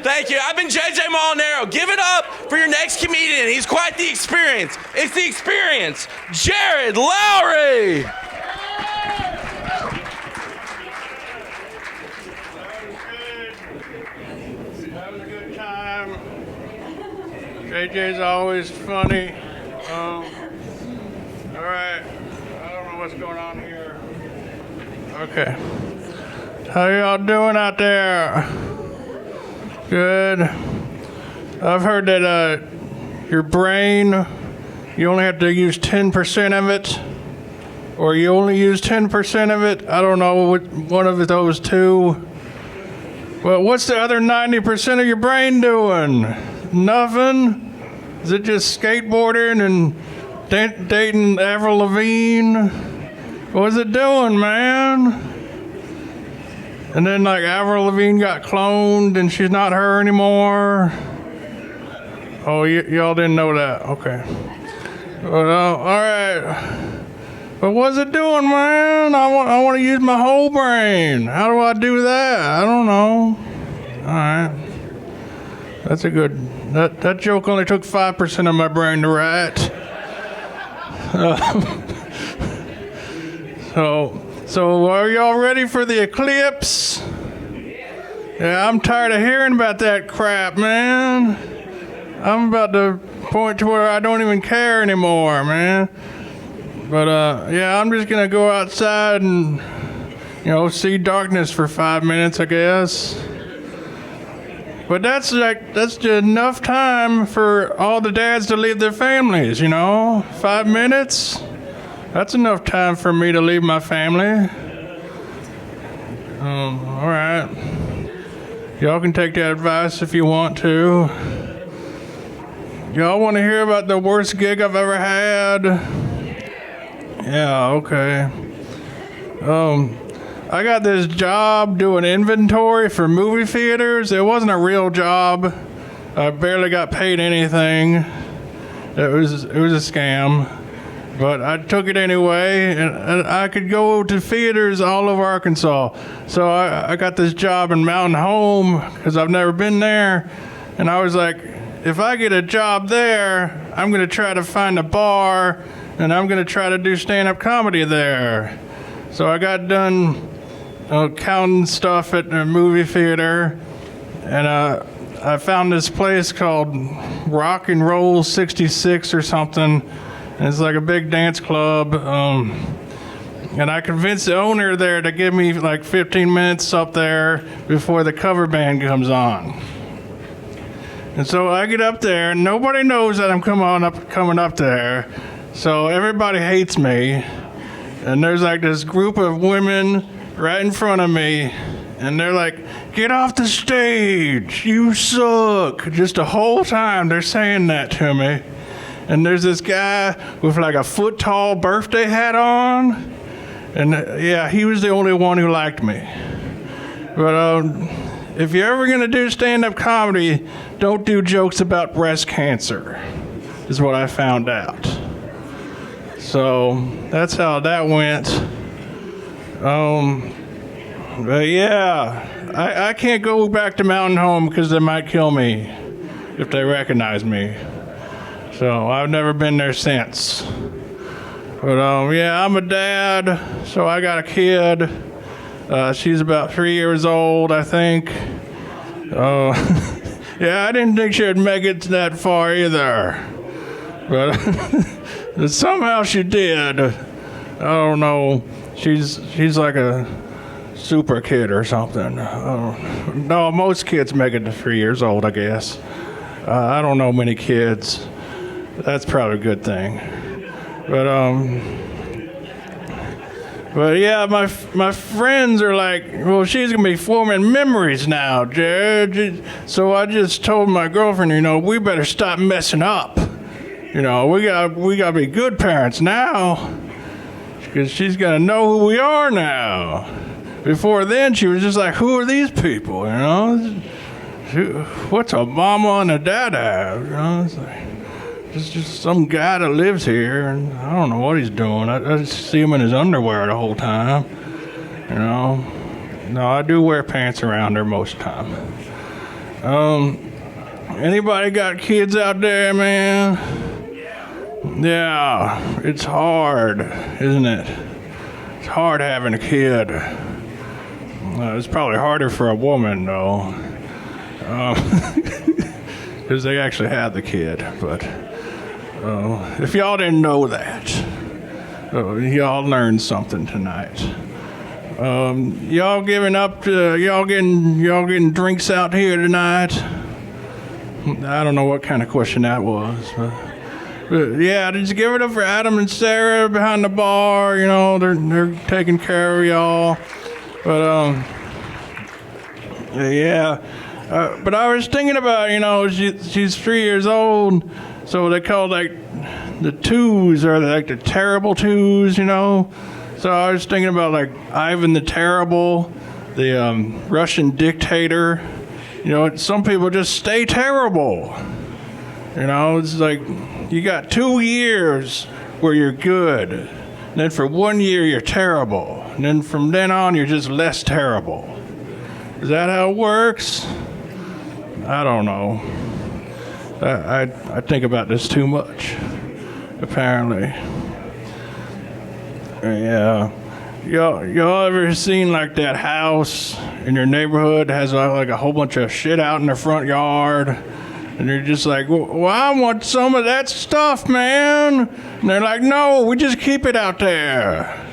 Thank you. I've been JJ Molinaro. Give it up for your next comedian. He's quite the experience. It's the experience. Jared Lowry. That was a good time. JJ's always funny. All right. I don't know what's going on here. Okay. How y'all doing out there? Good. I've heard that your brain, you only have to use 10% of it, or you only use 10% of it. I don't know what one of those two. Well, what's the other 90% of your brain doing? Nothing? Is it just skateboarding and dating Avril Lavigne? What's it doing, man? And then, like, Avril Lavigne got cloned and she's not her anymore. Oh, y'all didn't know that. Okay. But, all right. But what's it doing, man? I want to use my whole brain. How do I do that? I don't know. All right. That's a good... That joke only took 5% of my brain to write. So are y'all ready for the eclipse? Yeah, I'm tired of hearing about that crap, man. I'm about to point to where I don't even care anymore, man. But, yeah, I'm just going to go outside and, see darkness for 5 minutes, I guess. But that's just enough time for all the dads to leave their families, 5 minutes? That's enough time for me to leave my family. All right. Y'all can take that advice if you want to. Y'all want to hear about the worst gig I've ever had? Yeah, okay. I got this job doing inventory for movie theaters. It wasn't a real job. I barely got paid anything. It was a scam. But I took it anyway, and I could go to theaters all over Arkansas. So I got this job in Mountain Home because I've never been there. And I was like, if I get a job there, I'm going to try to find a bar, and I'm going to try to do stand-up comedy there. So I got done counting stuff at the movie theater, and I found this place called Rock and Roll 66 or something. And it's like a big dance club, and I convinced the owner there to give me like 15 minutes up there before the cover band comes on. And so I get up there, and nobody knows that I'm coming up there, so everybody hates me. And there's like this group of women right in front of me, and they're like, "Get off the stage, you suck." Just the whole time they're saying that to me. And there's this guy with like a foot-tall birthday hat on. And yeah, he was the only one who liked me. But if you're ever going to do stand-up comedy, don't do jokes about breast cancer, is what I found out. So that's how that went. But yeah, I can't go back to Mountain Home because they might kill me if they recognize me. So I've never been there since. But yeah, I'm a dad, so I got a kid. She's about 3 years old, I think. Yeah, I didn't think she'd make it that far either. But somehow she did. I don't know. She's like a super kid or something. No, most kids make it to 3 years old, I guess. I don't know many kids. That's probably a good thing. But yeah, my friends are like, well, she's gonna be forming memories now, Jared. So I just told my girlfriend, we better stop messing up. We gotta be good parents now, because she's gonna know who we are now. Before then, she was just like, who are these people? What's a mama and a dada? It's like, it's just some guy that lives here, and I don't know what he's doing. I just see him in his underwear the whole time. No, I do wear pants around her most of the time. Anybody got kids out there, man? Yeah, it's hard, isn't it? It's hard having a kid. It's probably harder for a woman, though, because they actually had the kid. But if y'all didn't know that, y'all learned something tonight. Y'all giving up to y'all getting drinks out here tonight? I don't know what kind of question that was. But yeah, did you give it up for Adam and Sarah behind the bar? You know, they're taking care of y'all. But yeah. But I was thinking about, you know, she's 3 years old, so they call like the twos or like the terrible twos, you know. So I was thinking about like Ivan the Terrible, the Russian dictator. You know, some people just stay terrible. You know, it's like you got 2 years where you're good. And then for 1 year, you're terrible. And then from then on, you're just less terrible. Is that how it works? I don't know. I think about this too much, apparently. Yeah. Y'all ever seen like that house in your neighborhood that has like a whole bunch of shit out in the front yard? And you're just like, well, I want some of that stuff, man. And they're like, no, we just keep it out there.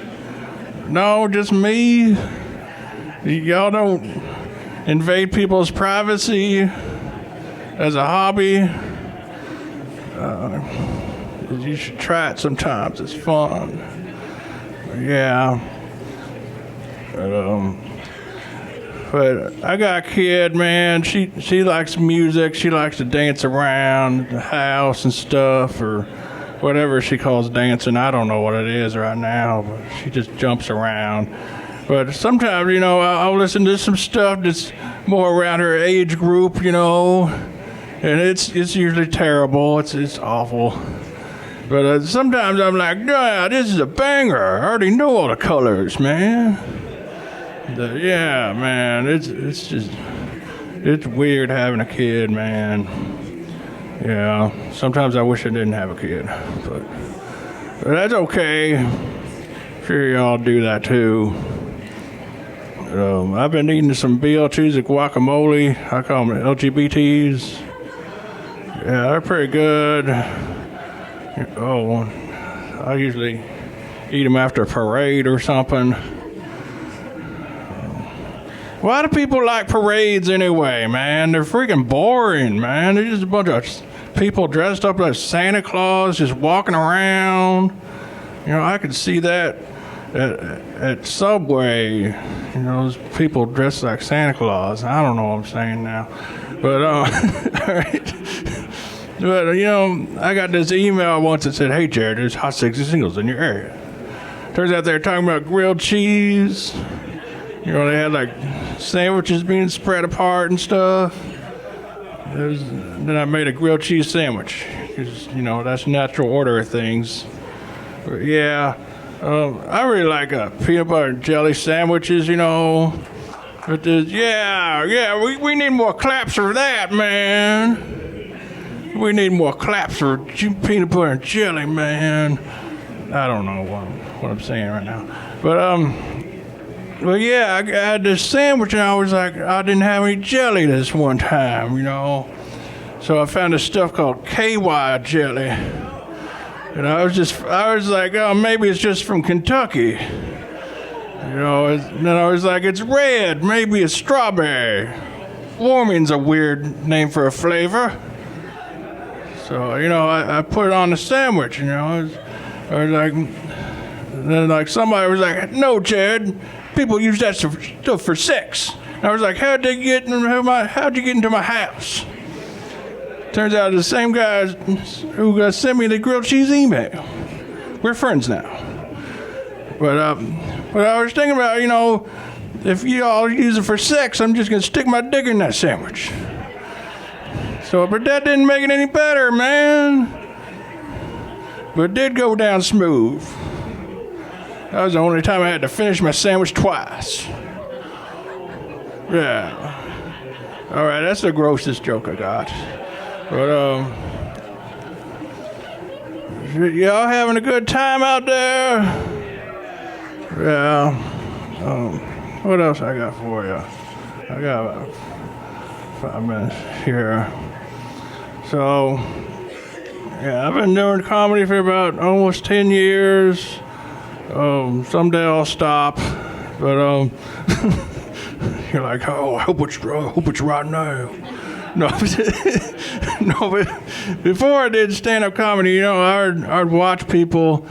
No, just me. Y'all don't invade people's privacy as a hobby. You should try it sometimes. It's fun. Yeah. But I got a kid, man. She likes music. She likes to dance around the house and stuff, or whatever she calls dancing. I don't know what it is right now, but she just jumps around. But sometimes, you know, I'll listen to some stuff that's more around her age group, you know, and it's usually terrible. It's awful. But sometimes I'm like, yeah, this is a banger. I already know all the colors, man. Yeah, man, it's weird having a kid, man. Yeah, sometimes I wish I didn't have a kid, but that's okay. Sure, y'all do that too. I've been eating some BLTs and guacamole. I call them LGBTs. Yeah, they're pretty good. Oh, I usually eat them after a parade or something. Why do people like parades anyway, man? They're freaking boring, man. They're just a bunch of people dressed up like Santa Claus just walking around. You know, I could see that at Subway. You know, those people dressed like Santa Claus. I don't know what I'm saying now. But, all right. But, you know, I got this email once that said, hey, Jared, there's hot sexy singles in your area. Turns out they're talking about grilled cheese. You know, they had like sandwiches being spread apart and stuff. Then I made a grilled cheese sandwich. Because, you know, that's the natural order of things. But yeah, I really like peanut butter and jelly sandwiches, you know. But we need more claps for that, man. We need more claps for peanut butter and jelly, man. I don't know what I'm saying right now. But yeah, I had this sandwich and I was like, I didn't have any jelly this one time, you know. So I found this stuff called KY jelly. And I was like, oh, maybe it's just from Kentucky. You know, and then I was like, it's red, maybe it's strawberry. Warming's a weird name for a flavor. So, you know, I put it on the sandwich, you know. I was like, then like somebody was like, no, Jared, people use that stuff for sex. And I was like, how'd you get into my house? Turns out the same guy who sent me the grilled cheese email. We're friends now. But I was thinking about, you know, if you all use it for sex, I'm just going to stick my dick in that sandwich. So, but that didn't make it any better, man. But it did go down smooth. That was the only time I had to finish my sandwich twice. Yeah. All right, that's the grossest joke I got. But y'all having a good time out there? Yeah. What else I got for you? I got about 5 minutes here. So, yeah, I've been doing comedy for about almost 10 years. Someday I'll stop, but you're like, oh, I hope it's right now. No, no, but before I did stand-up comedy, I'd watch people,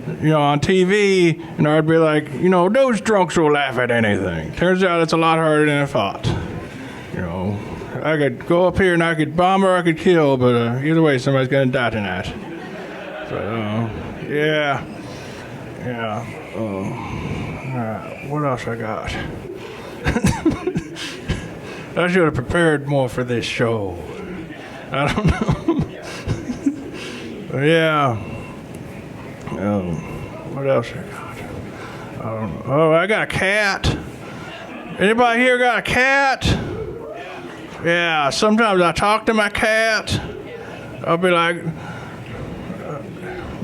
on TV, and I'd be like, those drunks will laugh at anything. Turns out it's a lot harder than I thought. I could go up here and I could bomb or I could kill, but either way, somebody's gonna die tonight. So, yeah. What else I got? I should have prepared more for this show. I don't know. Yeah. What else I got? I don't know. Oh, I got a cat. Anybody here got a cat? Yeah, sometimes I talk to my cat. I'll be like,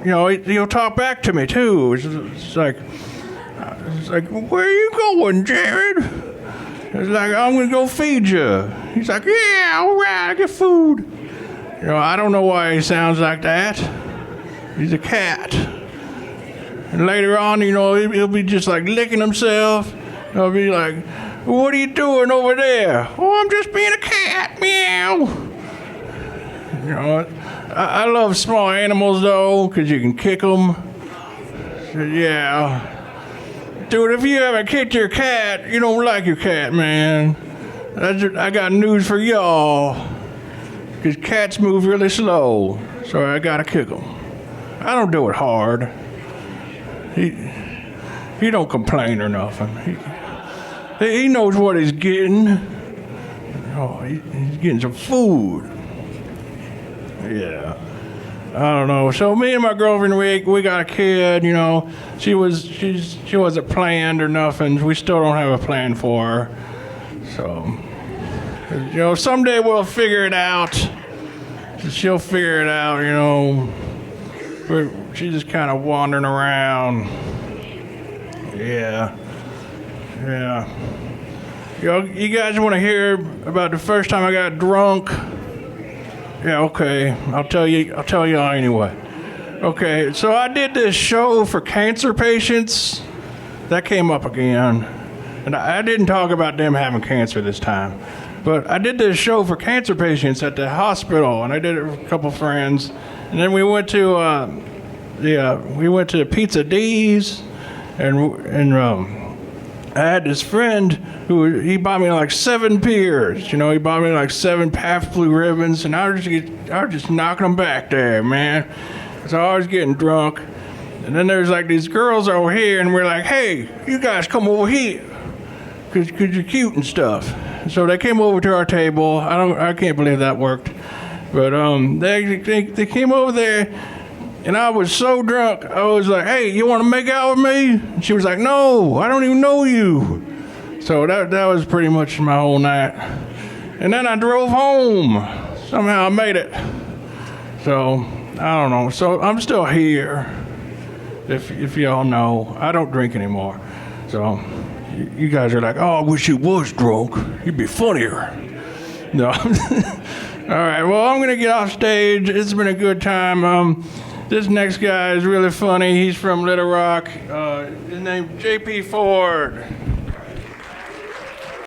he'll talk back to me too. It's like, where are you going, Jared? It's like, I'm going to go feed you. He's like, yeah, all right, I get food. I don't know why he sounds like that. He's a cat. And later on, he'll be just like licking himself. He'll be like, what are you doing over there? Oh, I'm just being a cat. Meow. I love small animals, though, because you can kick them. So, yeah. Dude, if you haven't kicked your cat, you don't like your cat, man. I got news for y'all. Because cats move really slow, so I got to kick them. I don't do it hard. He don't complain or nothing. He knows what he's getting. Oh, he's getting some food. Yeah. I don't know. So me and my girlfriend, we got a kid. She wasn't planned or nothing. We still don't have a plan for her. So, someday we'll figure it out. She'll figure it out. She's just kind of wandering around. Yeah. You guys want to hear about the first time I got drunk? Yeah, okay. I'll tell you anyway. Okay, so I did this show for cancer patients. That came up again. And I didn't talk about them having cancer this time. But I did this show for cancer patients at the hospital, and I did it with a couple friends. And then we went to Pizza D's, and I had this friend he bought me like 7 beers. He bought me like 7 Pabst Blue Ribbons, and I was just knocking them back there, man. So I was getting drunk. And then there's like these girls over here, and we're like, hey, you guys come over here, cause you're cute and stuff. So they came over to our table. I can't believe that worked. But they came over there, and I was so drunk, I was like, hey, you want to make out with me? And she was like, no, I don't even know you. So that was pretty much my whole night. And then I drove home. Somehow I made it. So, I don't know. So I'm still here. If y'all know, I don't drink anymore. So you guys are like, oh, I wish you was drunk. You'd be funnier. No. All right, well, I'm going to get off stage. It's been a good time. This next guy is really funny. He's from Little Rock. His name's J.P. Ford.